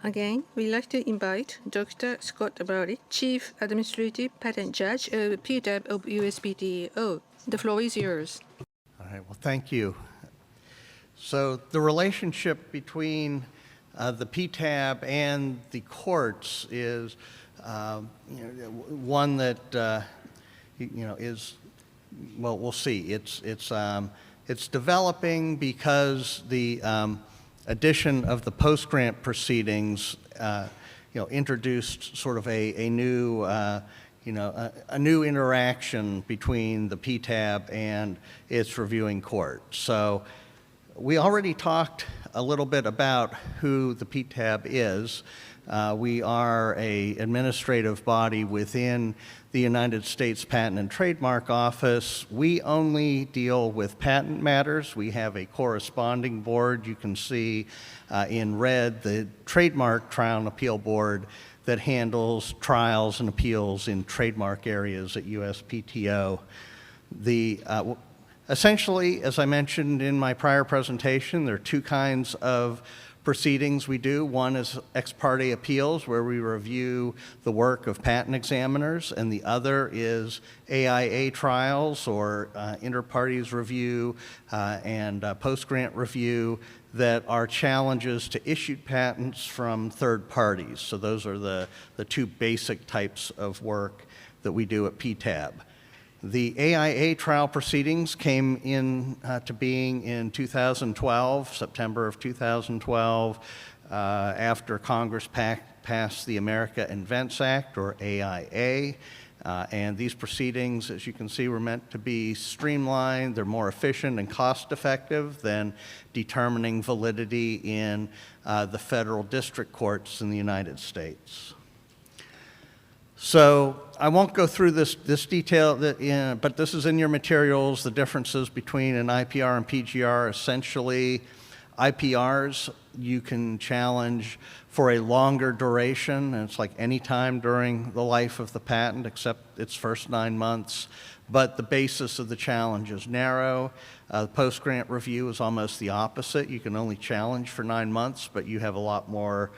Again, we'd like to invite Dr. Scott Barry, Chief Administrative Patent Judge of PTAB of USPTO. The floor is yours. All right, well, thank you. So the relationship between the PTAB and the courts is one that is, well, we'll see. It's developing because the addition of the post-grant proceedings, introduced sort of a new, a new interaction between the PTAB and its reviewing court. So we already talked a little bit about who the PTAB is. We are an administrative body within the United States Patent and Trademark Office. We only deal with patent matters. We have a corresponding board. You can see in red the Trademark Trial and Appeal Board that handles trials and appeals in trademark areas at USPTO. Essentially, as I mentioned in my prior presentation, there are two kinds of proceedings we do. One is ex parte appeals, where we review the work of patent examiners, and the other is AIA trials, or inter partes review and post-grant review, that are challenges to issued patents from third parties. So those are the two basic types of work that we do at PTAB. The AIA trial proceedings came to being in 2012, September of 2012, after Congress passed the America Invents Act, or AIA. And these proceedings, as you can see, were meant to be streamlined. They're more efficient and cost-effective than determining validity in the federal district courts in the United States. So I won't go through this detail, but this is in your materials, the differences between an IPR and PGR. Essentially, IPRs you can challenge for a longer duration, and it's like any time during the life of the patent except its first 9 months, but the basis of the challenge is narrow. Post-grant review is almost the opposite. You can only challenge for 9 months, but you have a lot more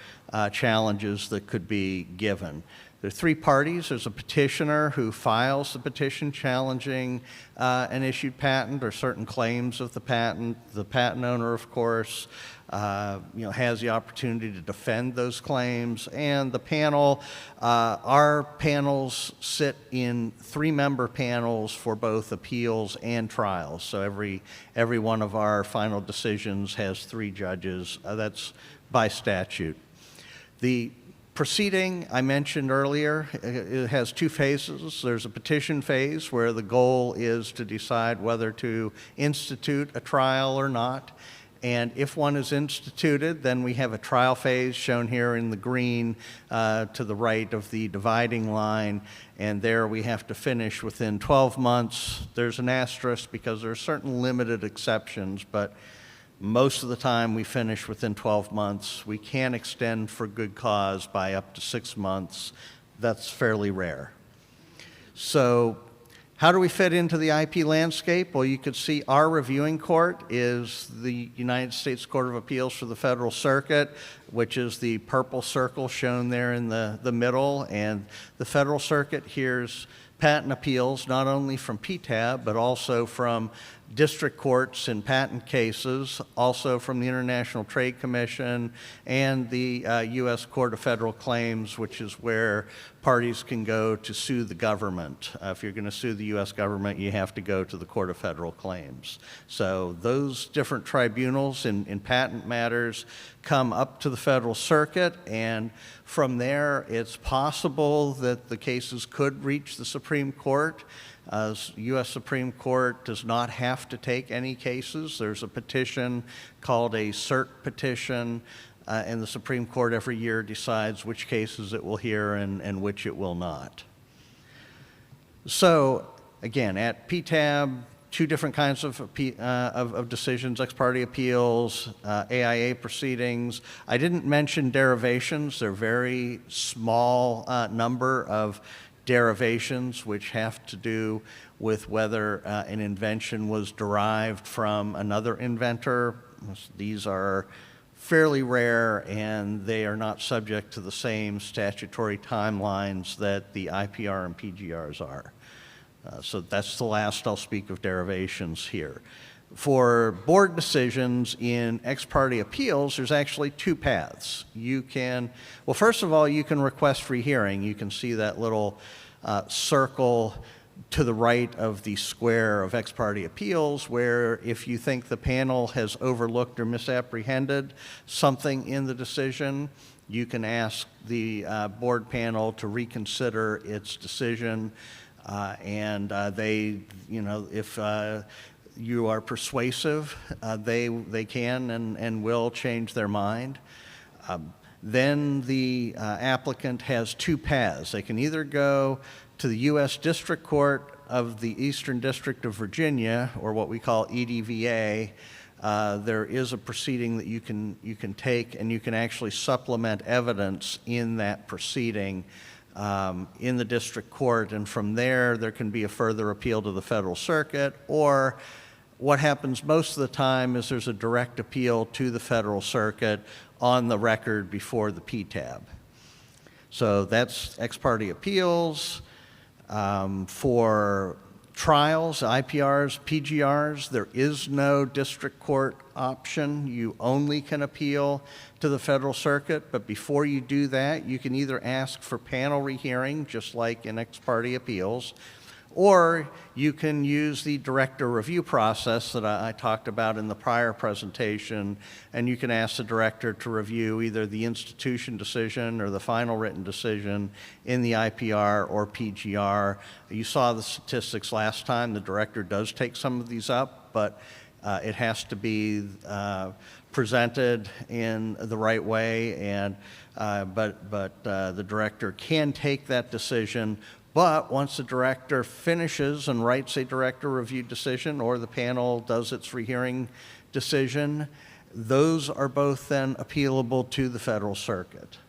challenges that could be given. There are three parties. There's a petitioner who files the petition challenging an issued patent or certain claims of the patent. The patent owner, of course, has the opportunity to defend those claims. And the panel, our panels sit in three-member panels for both appeals and trials. So every one of our final decisions has 3 judges. That's by statute. The proceeding I mentioned earlier, it has 2 phases. There's a petition phase where the goal is to decide whether to institute a trial or not. And if one is instituted, then we have a trial phase shown here in the green to the right of the dividing line. And there we have to finish within 12 months. There's an asterisk because there are certain limited exceptions, but most of the time we finish within 12 months. We can extend for good cause by up to 6 months. That's fairly rare. So how do we fit into the IP landscape? Well, you could see our reviewing court is the United States Court of Appeals for the Federal Circuit, which is the purple circle shown there in the middle. And the Federal Circuit hears patent appeals not only from PTAB, but also from district courts in patent cases, also from the International Trade Commission and the U.S. Court of Federal Claims, which is where parties can go to sue the government. If you're going to sue the U.S. government, you have to go to the Court of Federal Claims. So those different tribunals in patent matters come up to the Federal Circuit, and from there it's possible that the cases could reach the Supreme Court. U.S. Supreme Court does not have to take any cases. There's a petition called a cert petition, and the Supreme Court every year decides which cases it will hear and which it will not. So again, at PTAB, 2 different kinds of decisions: ex parte appeals, AIA proceedings. I didn't mention derivations. They're a very small number of derivations which have to do with whether an invention was derived from another inventor. These are fairly rare, and they are not subject to the same statutory timelines that the IPR and PGRs are. So that's the last I'll speak of derivations here. For board decisions in ex parte appeals, there's actually two paths. You can, well, first of all, you can request rehearing. You can see that little circle to the right of the square of ex parte appeals, where if you think the panel has overlooked or misapprehended something in the decision, you can ask the board panel to reconsider its decision, and they, you know, if you are persuasive, they can and will change their mind. Then the applicant has two paths. They can either go to the U.S. District Court of the Eastern District of Virginia, or what we call EDVA. There is a proceeding that you can take, and you can actually supplement evidence in that proceeding in the district court, and from there can be a further appeal to the Federal Circuit, or what happens most of the time is there's a direct appeal to the Federal Circuit on the record before the PTAB. So that's ex parte appeals. For trials, IPRs, PGRs, there is no district court option. You only can appeal to the Federal Circuit, but before you do that, you can either ask for panel rehearing, just like in ex parte appeals, or you can use the director review process that I talked about in the prior presentation, and you can ask the director to review either the institution decision or the final written decision in the IPR or PGR. You saw the statistics last time. The director does take some of these up, but it has to be presented in the right way, and but the director can take that decision. But once the director finishes and writes a director review decision, or the panel does its rehearing decision, those are both then appealable to the Federal Circuit.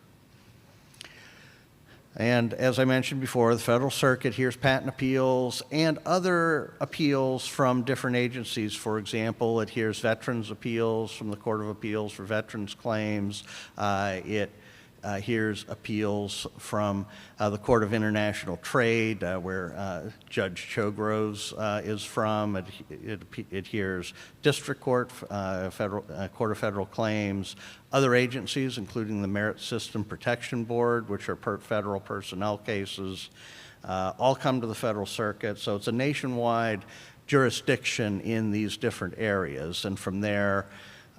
And as I mentioned before, the Federal Circuit hears patent appeals and other appeals from different agencies. For example, it hears veterans' appeals from the Court of Appeals for Veterans Claims. It hears appeals from the Court of International Trade, where Judge Chogroves is from. It hears District Court, Court of Federal Claims, other agencies, including the Merit System Protection Board, which are federal personnel cases, all come to the Federal Circuit. So it's a nationwide jurisdiction in these different areas, and from there,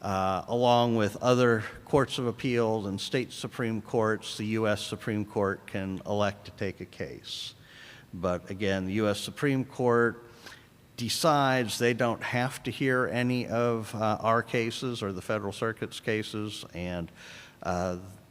along with other courts of appeal and state Supreme Courts, the U.S. Supreme Court can elect to take a case. But again, the U.S. Supreme Court decides they don't have to hear any of our cases or the Federal Circuit's cases, and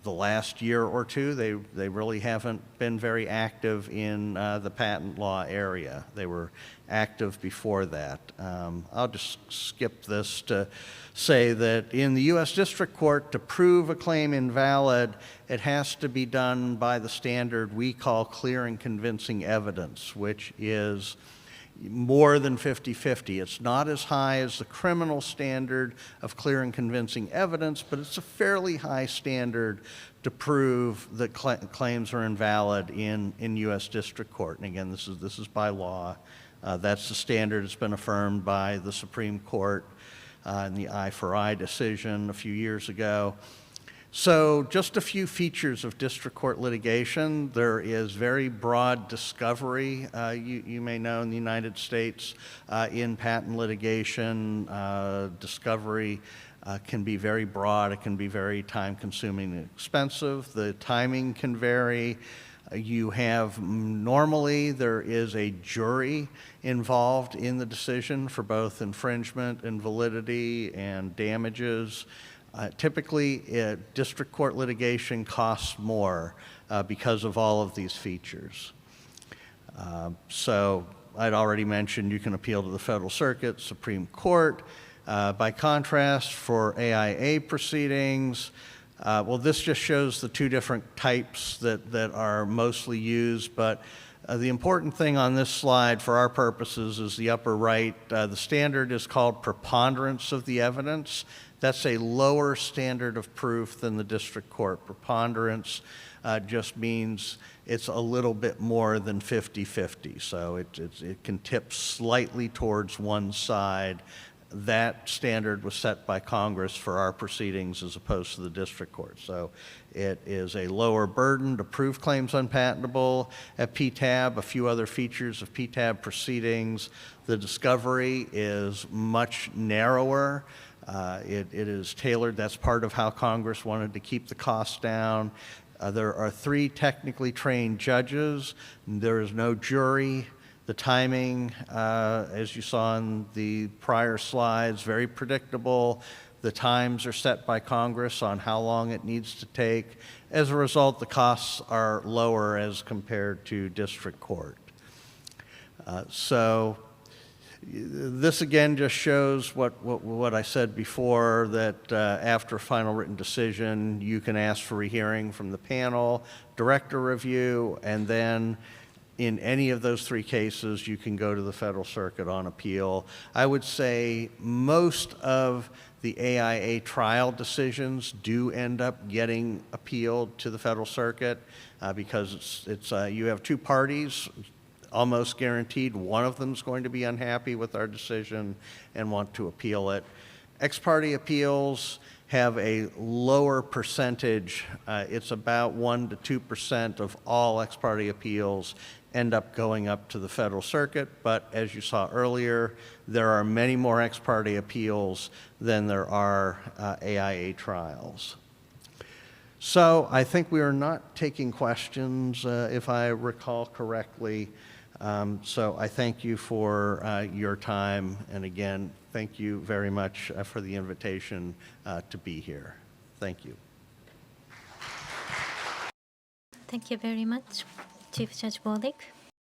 the last year or two, they really haven't been very active in the patent law area. They were active before that. I'll just skip this to say that in the U.S. District Court, to prove a claim invalid, it has to be done by the standard we call clear and convincing evidence, which is more than 50-50. It's not as high as the criminal standard of clear and convincing evidence, but it's a fairly high standard to prove that claims are invalid in U.S. District Court. And again, this is by law. That's the standard. It's been affirmed by the Supreme Court in the Eye for Eye decision a few years ago. So just a few features of district court litigation. There is very broad discovery, you may know in the United States, in patent litigation. Discovery can be very broad. It can be very time-consuming and expensive. The timing can vary. You have, normally there is a jury involved in the decision for both infringement and validity and damages. Typically, district court litigation costs more because of all of these features. So I'd already mentioned you can appeal to the Federal Circuit, Supreme Court. By contrast, for AIA proceedings, well, this just shows the two different types that are mostly used, but the important thing on this slide for our purposes is the upper right. The standard is called preponderance of the evidence. That's a lower standard of proof than the district court. Preponderance just means it's a little bit more than 50-50, so it can tip slightly towards one side. That standard was set by Congress for our proceedings as opposed to the district court. So it is a lower burden to prove claims unpatentable. At PTAB, a few other features of PTAB proceedings. The discovery is much narrower. It is tailored. That's part of how Congress wanted to keep the costs down. There are 3 technically trained judges. There is no jury. The timing, as you saw in the prior slides, very predictable. The times are set by Congress on how long it needs to take. As a result, the costs are lower as compared to district court. So this again just shows what I said before, that after a final written decision, you can ask for rehearing from the panel, director review, and then in any of those 3 cases, you can go to the Federal Circuit on appeal. I would say most of the AIA trial decisions do end up getting appealed to the Federal Circuit because you have 2 parties, almost guaranteed one of them is going to be unhappy with our decision and want to appeal it. Ex parte appeals have a lower percentage. It's about 1% to 2% of all ex parte appeals end up going up to the Federal Circuit, but as you saw earlier, there are many more ex parte appeals than there are AIA trials. So I think we are not taking questions, if I recall correctly. So I thank you for your time, and again, thank you very much for the invitation to be here. Thank you. Thank you very much, Chief Judge Bollick.